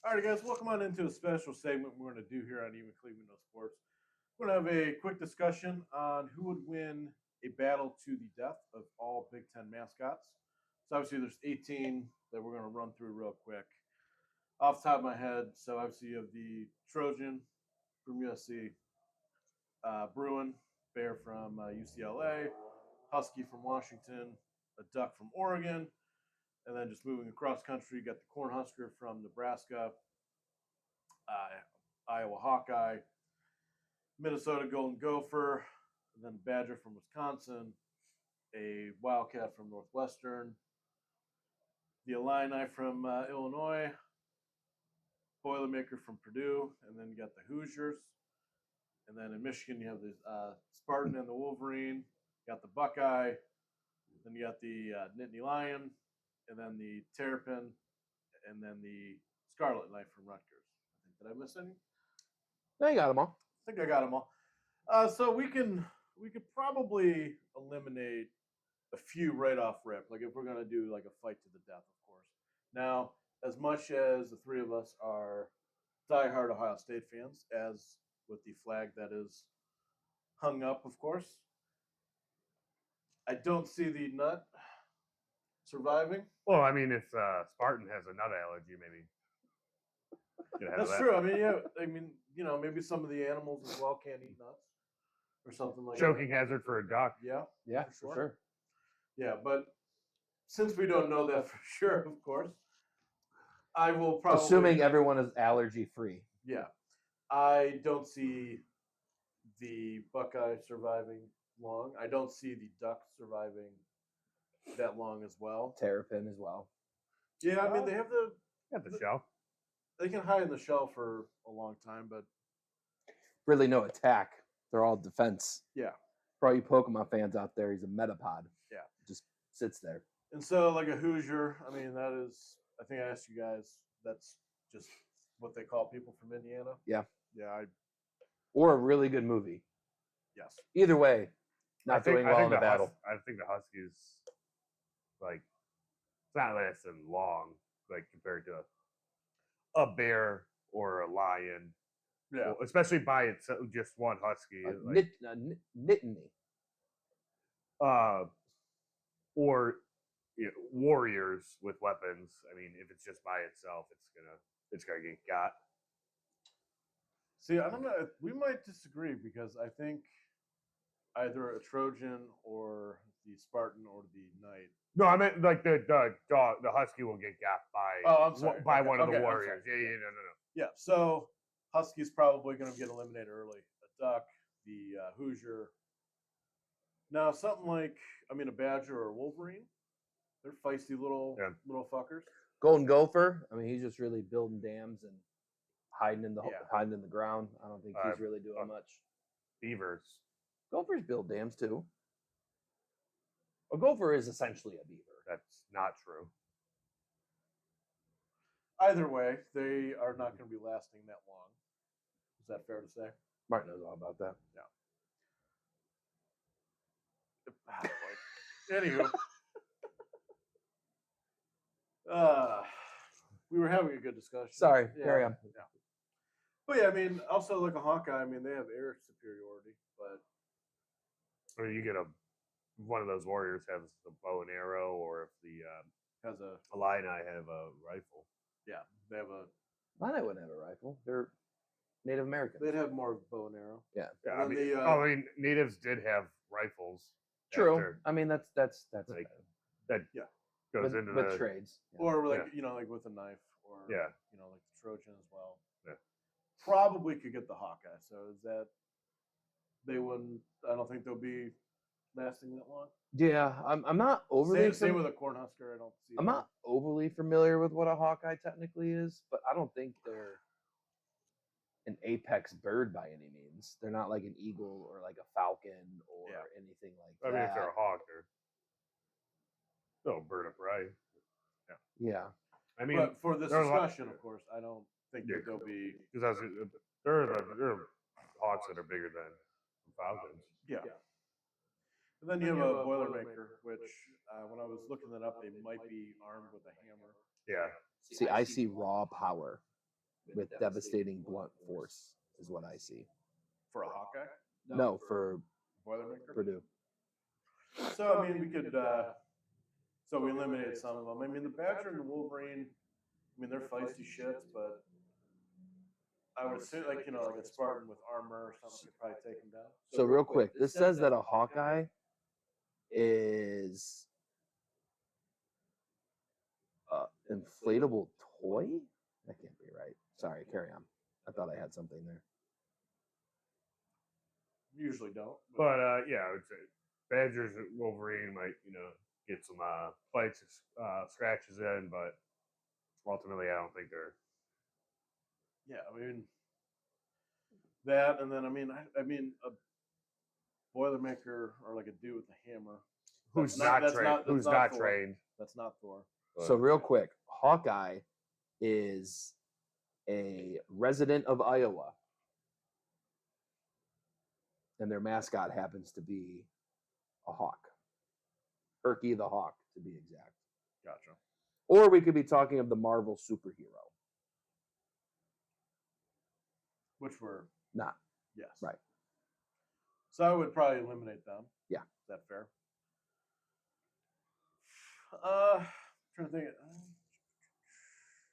All right, guys, welcome on into a special segment we're going to do here on Even Cleveland No Sports. We're going to have a quick discussion on who would win a battle to the death of all Big Ten mascots. So obviously, there's 18 that we're going to run through real quick. Off the top of my head, so obviously you have the Trojan from USC, Bruin, Bear from UCLA, Husky from Washington, a Duck from Oregon, and then just moving across country, you got the Cornhusker from Nebraska, uh, Iowa Hawkeye, Minnesota Golden Gopher, and then Badger from Wisconsin, a Wildcat from Northwestern, the Illini from Illinois, Boilermaker from Purdue, and then you got the Hoosiers. And then in Michigan, you have the Spartan and the Wolverine. You got the Buckeye. Then you got the Nittany Lion, and then the Terrapin, and then the Scarlet Knight from Rutgers. I think, did I miss any? No, you got them all. I think I got them all. So we could probably eliminate a few right off rip. Like if we're gonna do like a fight to the death, of course. Now, as much as the three of us are diehard Ohio State fans, as with the flag that is hung up, of course, I don't see the nut surviving. Well, I mean, if Spartan has a nut allergy, maybe. That's true. I mean, yeah. I mean, maybe some of the animals as well can't eat nuts or something like Choking that. hazard for a duck. Yeah. Yeah, For for sure. Yeah, but since we don't know that for sure, of course, I will probably Assuming everyone is allergy free. Yeah, I don't see the Buckeye surviving long. I don't see the Duck surviving that long as well. Terrapin as well. Yeah, I mean they have Got the shell. they can hide in the shell for a long time, but Really no attack. They're all defense. yeah. For all you Pokemon fans out there, he's a Metapod. Yeah. Just sits there. And so like a Hoosier, I mean that is. I think I asked you guys. That's just what they call people from Indiana. Yeah. Yeah. Or a really good movie. Yes. Either way, not doing well in the battle. I think the Huskies, like, it's not lasting long, like compared to a bear or a lion. Yeah. Well, especially by itself, just one Husky. Like, Nittany. or warriors with weapons. I mean, if it's just by itself, it's gonna get got. See, I don't know. We might disagree because I think either a Trojan or the Spartan or the Knight. No, I meant like the Husky will get got by by one of the warriors. Yeah, no. Yeah, so Husky's probably going to get eliminated early. A Duck, the Hoosier. Now, something like a Badger or a Wolverine. They're feisty little fuckers. Golden Gopher. I mean, he's just really building dams and hiding in the ground. I don't think he's really doing much. Beavers. Gophers build dams too. A gopher is essentially a beaver. That's not true. Either way, they are not going to be lasting that long. Is that fair to say? Martin knows all about that. Yeah. Anywho. We were having a good discussion. Sorry, carry on. Yeah. But yeah, I mean, also like a Hawkeye, I mean, they have air superiority, but Or you get one of those warriors has a bow and arrow, or if the has a Illini have a rifle. Yeah, they have a. Illini wouldn't have a rifle. They're Native Americans. They'd have more bow and arrow. Yeah. I mean, natives did have rifles. True. I mean, that's like, that. Yeah. Goes with, into with the trades, or like like with a knife, or like the Trojan as well. Yeah. Probably could get the Hawkeye. So is that they wouldn't? I don't think they'll be lasting that long. Yeah, I'm not overly. Same with a Cornhusker. I don't see. I'm not overly familiar with what a Hawkeye technically is, but I don't think they're an apex bird by any means. They're not like an eagle or like a falcon or anything like that. I mean, if they're a hawk, they're still a bird of prey. Yeah. I mean, but for this discussion, of course, I don't think that they'll be because there are hawks that are bigger than falcons. Yeah. And then you have a Boilermaker, which when I was looking that up, they might be armed with a hammer. Yeah. See, I see raw power. with devastating blunt force, is what I see. For a Hawkeye? No, for Boilermaker? Purdue. So, I mean, we could, so we eliminated some of them. I mean, the Badger and the Wolverine, I mean, they're feisty shits, but I would say, like, you know, like a Spartan with armor or something could probably take him down. So real quick, this says that a Hawkeye is inflatable toy. That can't be right. Sorry, carry on. I thought I had something there. Usually don't. But yeah, I would say Badgers and Wolverine might, get some fights, scratches in, but ultimately, I don't think they're. Yeah, I mean that, and then I mean a Boilermaker or like a dude with a hammer. Who's That's not trained? not- that's Who's not not Thor. trained? That's not Thor. So real quick, Hawkeye is a resident of Iowa, and their mascot happens to be a hawk, Herky the Hawk, to be exact. Gotcha. Or we could be talking of the Marvel superhero. Which were Not yes. right. So I would probably eliminate them. Yeah. Is that fair? Trying to think.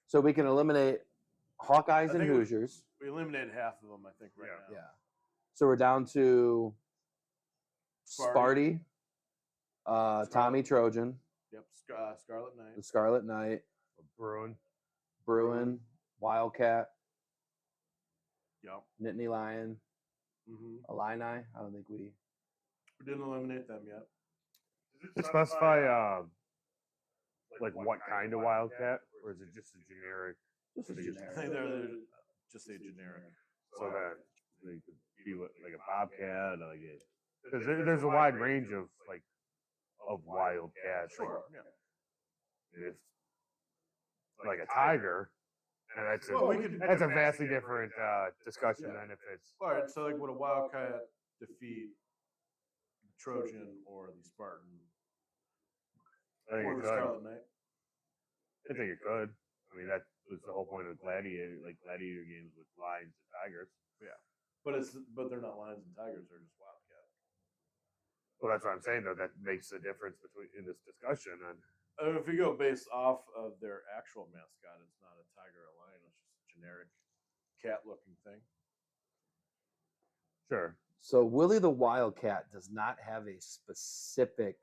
So we can eliminate Hawkeyes I and think Hoosiers. We eliminated half of them, I think, right Yeah. now. So we're down to Sparty. Sparty, Tommy Trojan, Yep. Scarlet Knight. the Scarlet Knight, Bruin, Wildcat, Yep. Nittany Lion, Mm-hmm. Illini. I don't think we. We didn't eliminate them yet. To specify like what kind of wildcat, or is it just a generic? Just a They just- I generic. think they're just a generic. So that they could be like a bobcat, like a because there's a wide range of wildcats. Sure. Yeah. Like, if like a tiger, and that's Well, we could- that's a vastly different discussion Yeah. than if it's All right. So, like, would a Wildcat defeat the Trojan or the Spartan I think or it the could. Scarlet Knight? I think it could. I mean, that was the whole point of gladiator games with lions and tigers. But they're not lions and tigers. They're just Wildcat. Well, that's what I'm saying, though. That makes the difference between in this discussion. And If we go based off of their actual mascot, it's not a tiger or a lion. It's just a generic cat-looking thing. sure, So Willie the Wildcat does not have a specific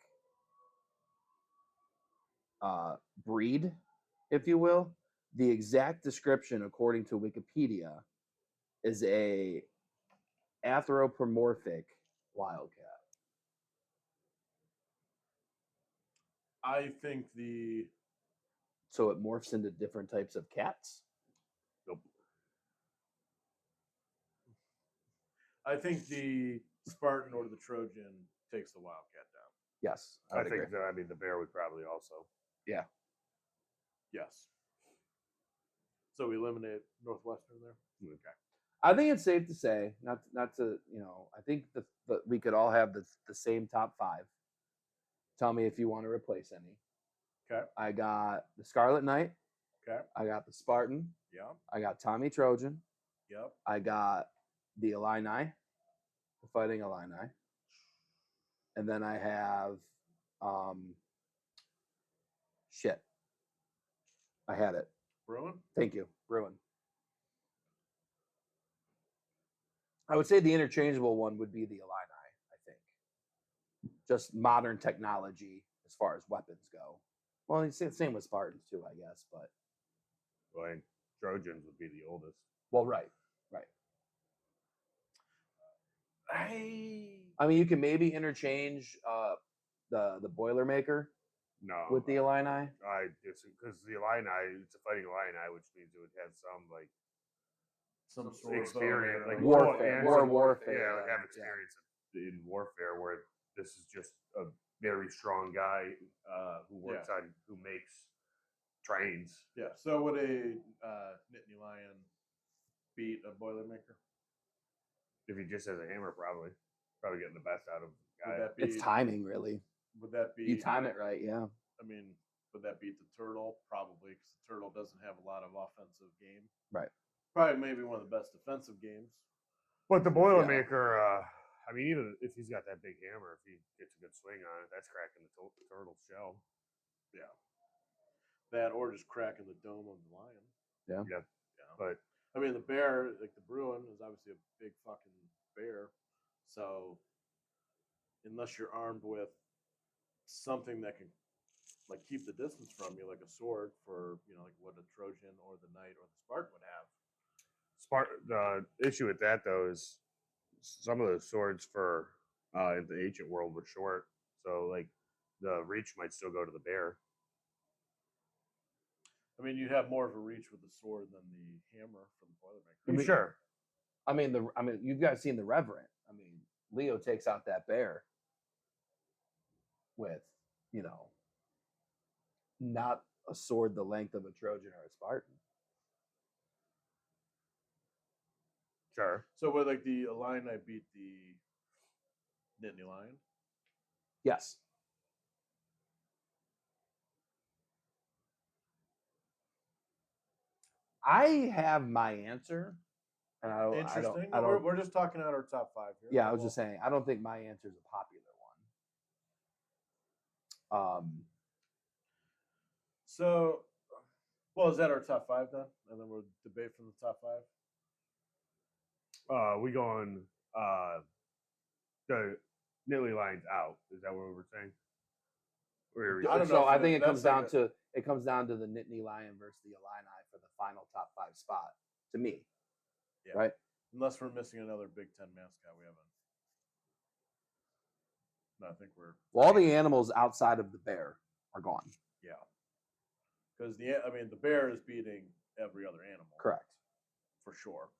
breed, if you will. The exact description, according to Wikipedia, is a anthropomorphic wildcat. I think the So it morphs into different types of cats. nope. Spartan or the Trojan takes the Wildcat down. Yes, I I would agree. think I mean the bear would probably also. Yeah. Yes. So we eliminate Northwestern there. Okay. I think it's safe to say, not to, I think the we could all have the same top five. Tell me if you want to replace any. Okay. I got the Scarlet Knight. Okay. I got the Spartan. Yeah. I got Tommy Trojan. Yep. I got the Illini, the Fighting Illini. And then I have shit. I had it. Bruin. Thank you. Bruin. I would say the interchangeable one would be the Illini, I think. Just modern technology as far as weapons go. Well, it's the same with Spartans too, I guess, but Well, and Trojans would be the oldest. well, right. I mean, you can maybe interchange the Boilermaker No. with the Illini. I just because the Illini, it's a fighting Illini, which means it would have some Some sort experience, of like warfare, more some- warfare. Yeah, like have Yeah. experience in warfare, where this is just a very strong guy who works on, who makes trains. Yeah. So would a Nittany Lion beat a Boilermaker? If he just has a hammer, probably getting the best out of the Would guy. that be? It's timing, really. Would that be? You time it right, yeah. I mean, would that beat the Turtle? Probably, because the Turtle doesn't have a lot of offensive game. Right. Probably maybe one of the best defensive games. But the Boilermaker, I mean, even if he's got that big hammer, if he gets a good swing on it, that's cracking the turtle's shell. Yeah. That or just cracking the dome of the lion. Yeah. Yeah. Yeah. But I mean, the bear, like the Bruin, is obviously a big fucking bear. So unless you're armed with something that can like keep the distance from you, like a sword for like what a Trojan or the knight or the Spartan would have. the issue with that though is some of those swords for in the ancient world were short, so like the reach might still go to the bear. I mean, you'd have more of a reach with the sword than the hammer from the Boilermaker. I mean, Sure. I mean, you've guys seen the Reverend. I mean, Leo takes out that bear with, not a sword the length of a Trojan or a Spartan. Sure. So would like the Illini beat the Nittany Lion? Yes. I have my answer, and Interesting. I don't. We're just talking about our top 5 here. Yeah, I was just saying. I don't think my answer is a popular one. So, well, is that our top 5 then? And then we'll debate from the top 5. We going the Nittany Lions out. Is that what we're saying? I don't know So if I it- think it that's comes like down to the Nittany Lion versus the Illini for the final top 5 spot. To me, Yeah. right? Unless we're missing another Big Ten mascot, we haven't. No, I think we're. Well, all the animals outside of the bear are gone. Yeah. Because the bear is beating every other animal. Correct. For sure.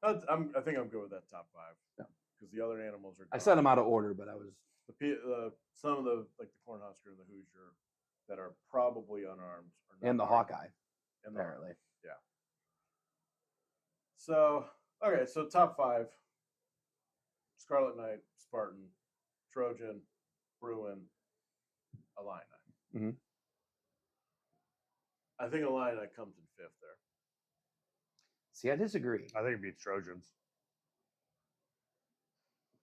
I think I'm good with that top 5. Yeah. Because the other animals are. I said them out of order, but I was. Some of the like the Cornhusker and the Hoosier that are probably unarmed. And the armed. Hawkeye, And apparently. Yeah. So, okay, so top 5. Scarlet Knight, Spartan, Trojan, Bruin, Illini. Mhm. I think Illini comes in 5th there. See, I disagree. I think it beats Trojans.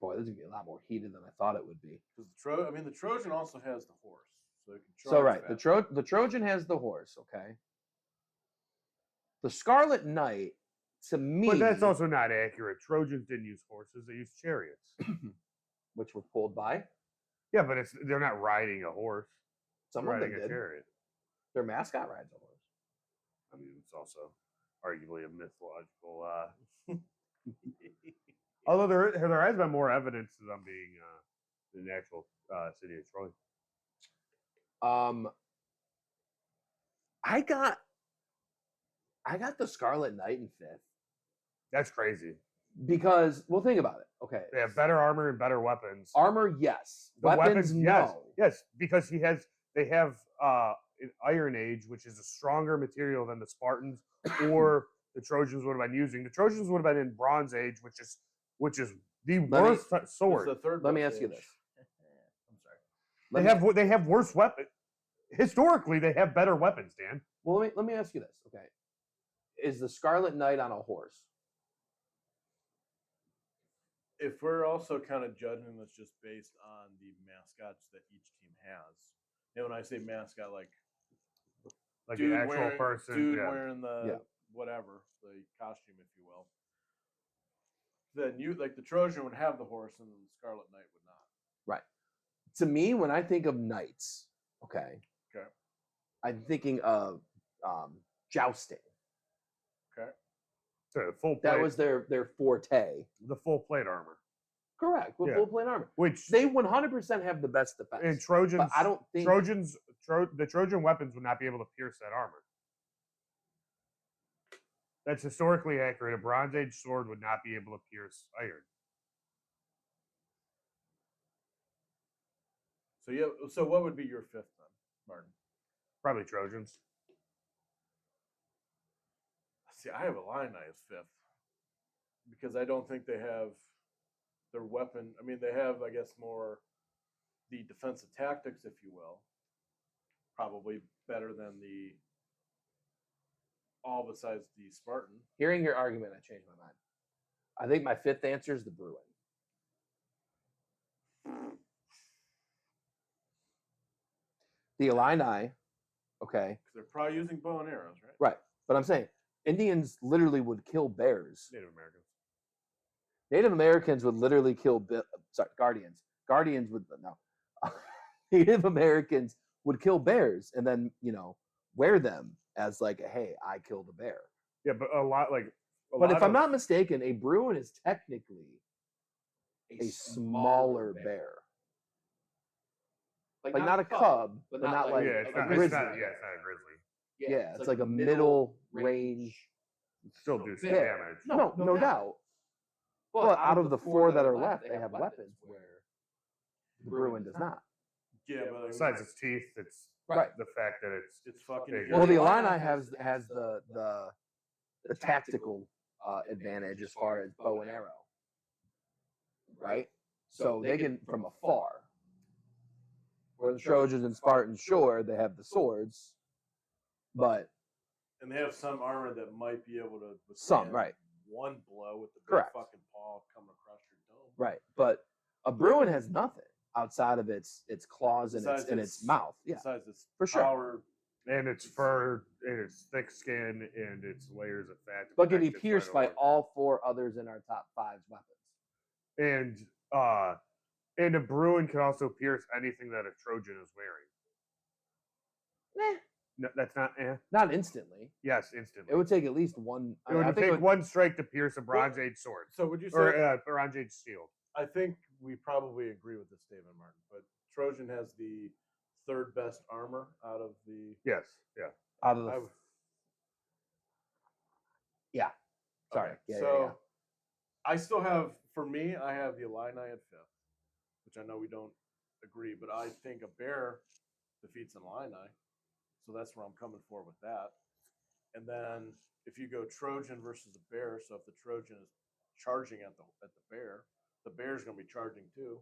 Boy, this is gonna be a lot more heated than I thought it would be. Because the Trojan also has the horse, so it can charge. So right, fast. the Trojan has the horse. Okay. The Scarlet Knight, to me, But that's also not accurate. Trojans didn't use horses; they used chariots. which were pulled by Yeah, but they're not riding a horse. some They're of them riding a did. chariot. Their mascot rides a horse. I mean, it's also arguably a mythological. Although there has been more evidence of them being in the actual city of Troy. I got the Scarlet Knight in 5th That's crazy. because, well, think about it. Okay, They have better armor and better weapons. armor, yes. The Weapons, yes, no. yes, because they have an Iron Age, which is a stronger material than the Spartans or the Trojans would have been using. The Trojans would have been in Bronze Age, which is the worst sword. It's the third Let me best ask you age. this. I'm sorry. They have worse weapons. Historically, they have better weapons, Dan. Well, let me ask you this. Okay, is the Scarlet Knight on a horse? If we're also kind of judging this just based on the mascots that each team has, and when I say mascot, like The actual person, wearing the whatever, the costume, if you will, then the Trojan would have the horse and the Scarlet Knight would not. Right. To me, when I think of knights, okay, I'm thinking of jousting. Okay. So full plate, That was their forte. the full plate armor, Correct, with full plate armor. which They 100% have the best defense. and Trojans. But I don't think the Trojan weapons would not be able to pierce that armor. That's historically accurate. A Bronze Age sword would not be able to pierce iron. So what would be your 5th then, Martin? Probably Trojans. See, I have Illini as 5th because I don't think they have their weapon. I mean, they have, I guess, more the defensive tactics, if you will, probably better than the all besides the Spartan. Hearing your argument, I changed my mind. I think my fifth answer is the Bruin. The Illini, okay, Because they're probably using bow and arrows, right? right. But I'm saying Indians literally would kill bears. Native Americans. Native Americans would literally kill. Guardians. Guardians would no. Native Americans would kill bears and then wear them as like, hey, I killed a bear. Yeah, but a lot like. But if I'm not mistaken, a Bruin is technically a smaller bear. Like not a cub, but not like yeah, it's a not, grizzly. it's not. Yeah, it's not a grizzly. Yeah, it's like a middle range. Still do some bear. damage. No doubt. But out of the four that are left, they have weapons where the Bruin does not. Yeah, but Besides its teeth, it's Right. the fact that it's fucking. bigger. Well, the Illini has the tactical advantage as far as bow and arrow, right? So they can from afar. Where the Trojans and Spartans, sure, they have the swords, but And they have some armor that might be able to some withstand right, one blow with the big Correct. fucking paw coming across your dome. right. But a Bruin has nothing outside of its claws and Besides its mouth. Yeah, Besides its for sure. power, and its fur, and its thick skin, and its layers of fat. to but can be protect its pierced by right all four others in our top five's weapons. and a Bruin can also pierce anything that a Trojan is wearing. No, that's not. Not instantly. Yes, instantly. It would take at least one. It would I think take one strike to pierce a Bronze Age sword so would you say? or Bronze Age shield. I think we probably agree with this statement, Martin. But Trojan has the third best armor out of the. Yes, yeah. out of the. I would- Yeah. Sorry. Okay, Yeah, so I still have, for me, I have the Illini at fifth, which I know we don't agree, but I think a bear defeats an Illini, so that's where I'm coming for with that. And then if you go Trojan versus a bear, so if the Trojan is charging at the bear, the bear's going to be charging too.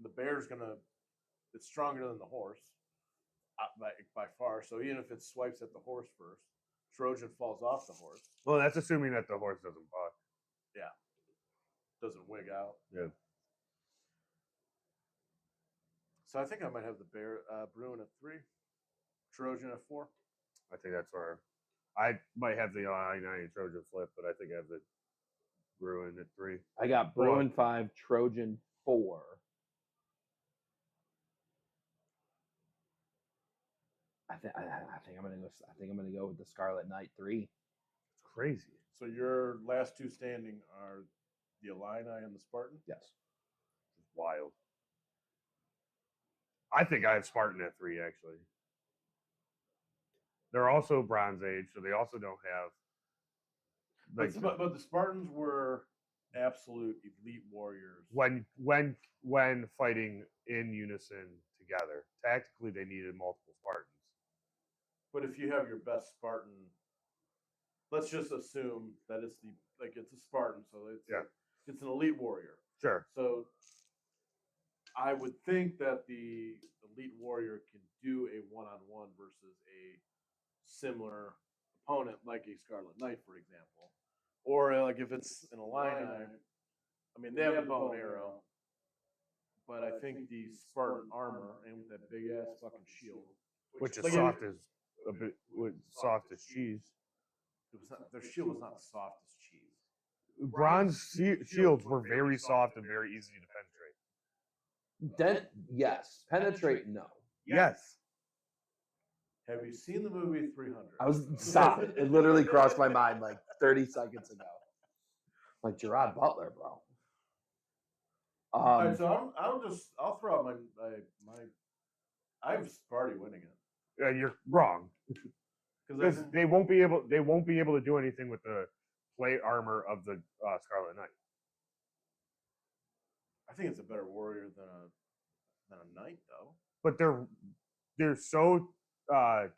The bear's it's stronger than the horse by far. So even if it swipes at the horse first, Trojan falls off the horse. Well, that's assuming that the horse doesn't buck. Doesn't wig out. Yeah. So I think I might have the Bruin at 3, Trojan at 4. I think that's where I might have the Illini and Trojan flip, but I think I have the Bruin at 3. I got Bruin 5, Trojan 4. I think I'm gonna go. I think I'm gonna go with the Scarlet Knight 3. It's crazy. So your last two standing are the Illini and the Spartan. Yes. It's wild. I think I have Spartan at 3 actually. They're also Bronze Age, so they also don't have. But the Spartans were absolute elite warriors. When fighting in unison together, tactically they needed multiple Spartans. But if you have your best Spartan, let's just assume that it's a Spartan, so it's an elite warrior. Sure. So I would think that the elite warrior can do a one-on-one versus a similar opponent, like a Scarlet Knight, for example, or like if it's an Illini. I mean, they have a bow and arrow, but I think the Spartan armor and with that big ass fucking shield, Which is like soft as a bit, soft as cheese. their shield was not soft as cheese. Bronze shields were very soft and very easy to penetrate. Yes. Penetrate, no. Yes. Have you seen the movie 300? I was stop. It literally crossed my mind like 30 seconds ago. Like Gerard Butler, bro. All right, so I'll throw out my I have Sparty winning it You're wrong. Because they won't be able to do anything with the plate armor of the Scarlet Knight. I think it's a better warrior than a knight, though. But they're so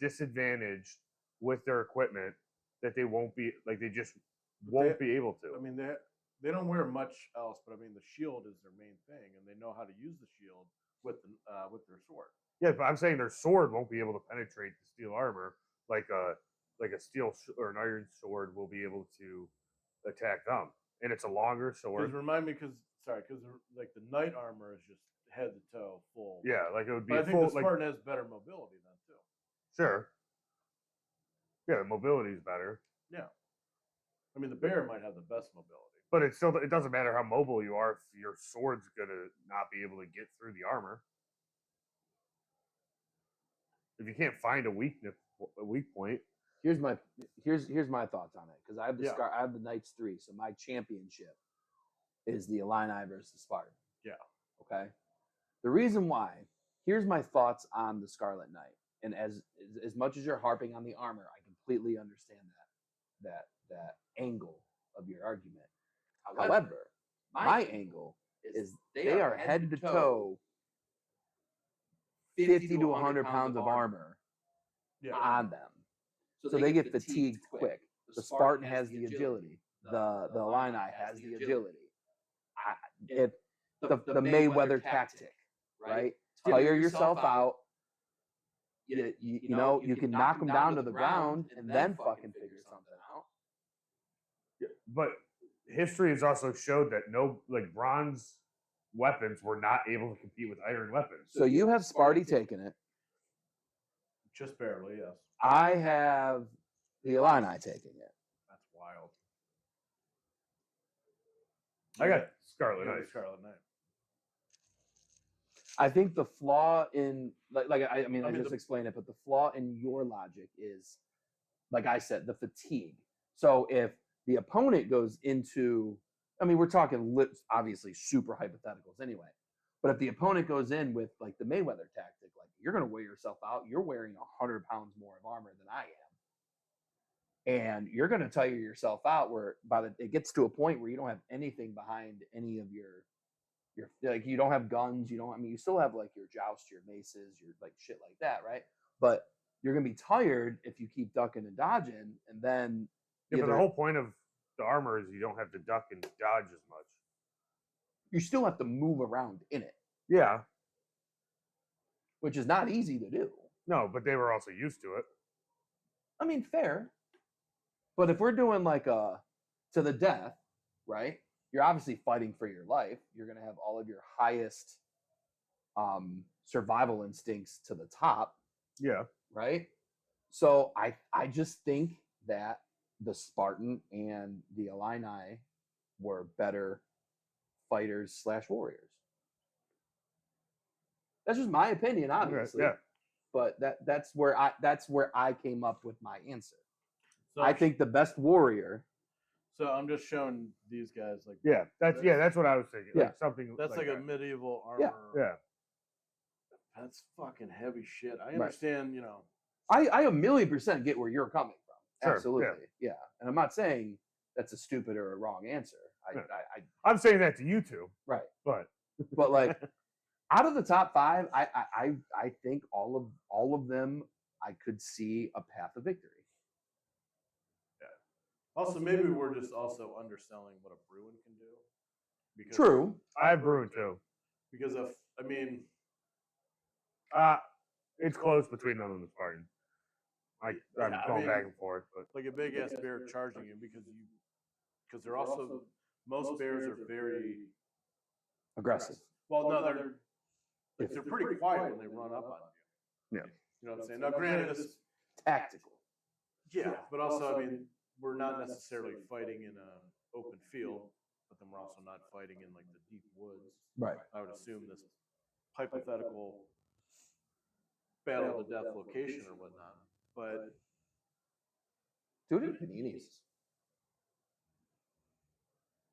disadvantaged with their equipment that they won't be they just won't be able to. I mean, they don't wear much else, but I mean, the shield is their main thing, and they know how to use the shield with their sword. Yeah, but I'm saying their sword won't be able to penetrate the steel armor like a like a steel or an iron sword will be able to attack them, and it's a longer sword. Because remind me, because like the knight armor is just head to toe full. Yeah, like it would be But I a think full the like Spartan has better mobility then too. sure. Yeah, the mobility is better, Yeah, I mean the bear might have the best mobility. but it doesn't matter how mobile you are if your sword's gonna not be able to get through the armor. If you can't find a weak point. Here's my thoughts on it, because I have the Yeah. I have the Knights 3, so my championship is the Illini versus Spartan. Yeah. Okay. The reason why, here's my thoughts on the Scarlet Knight, and as much as you're harping on the armor, I completely understand that angle of your argument. However, my angle is they are head to toe 50 to 100 pounds of armor Yeah, on them. So they get fatigued quick. The Spartan has the agility. The Illini has the agility. The Mayweather tactic, right? Tire yourself out. You know, you can knock them down to the ground and then fucking figure something out. But history has also showed that bronze weapons were not able to compete with iron weapons. So you have Sparty taking it. just barely. Yes, I have the Illini taking it. that's wild. I got Scarlet You got the Knight. Scarlet Knight. I think the flaw in I mean, just explained it, but the flaw in your logic is, like I said, the fatigue. So if the opponent goes into, I mean, we're talking obviously super hypotheticals anyway, but if the opponent goes in with like the Mayweather tactic, like you're going to wear yourself out, you're wearing 100 pounds more of armor than I am, and you're going to tire yourself out. Where it gets to a point where you don't have anything behind any of your like, you don't have guns, you still have like your joust, your maces, your like shit like that, right? But you're gonna be tired if you keep ducking and dodging, and then Yeah, but the whole point of the armor is you don't have to duck and dodge as much. you still have to move around in it, Yeah, which is not easy to do. no, but they were also used to it. I mean, fair. But if we're doing like a to the death, right? You're obviously fighting for your life. You're gonna have all of your highest survival instincts to the top, Yeah, right? So I just think that the Spartan and the Illini were better fighters / warriors. That's just my opinion, obviously. yeah. But that's where I came up with my answer. So I think the best warrior. So I'm just showing these guys like That's what I was thinking. Yeah. Like something that's like that. a medieval armor. Yeah. Yeah. That's fucking heavy shit. I Right. understand, you know. I 1,000,000% get where you're coming from. Sure, Absolutely. Yeah. And I'm not saying that's a stupid or a wrong answer. Yeah. I I'm saying that to you two. right. But like out of the top 5, I think all of them I could see a path of victory. Also, maybe we're just also underselling what a Bruin can do. Because True. I have Bruin too. Because of, I mean, It's close between them and the Spartan. I'm Yeah, I going mean, back and forth, but like a big ass bear charging you because they're also, most bears are very Aggressive. Well, no, they're pretty quiet when they run up on you. Yeah. You know what I'm saying? Now, granted, this Tactical. yeah, but also, I mean, we're not necessarily fighting in an open field, but then we're also not fighting in like the deep woods. Right. I would assume this hypothetical battle to death location or whatnot. But Do it in paninis.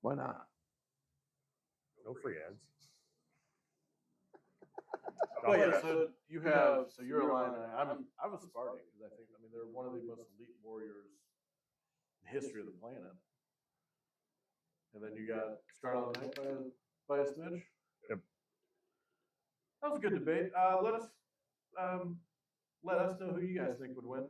Why not? no free ads. But yeah, so you're a Illini. I'm a Spartan because I mean they're one of the most elite warriors in the history of the planet. And then you got Scarlet Knight by a smidge. Yep. That was a good debate. Let us know who you guys think would win.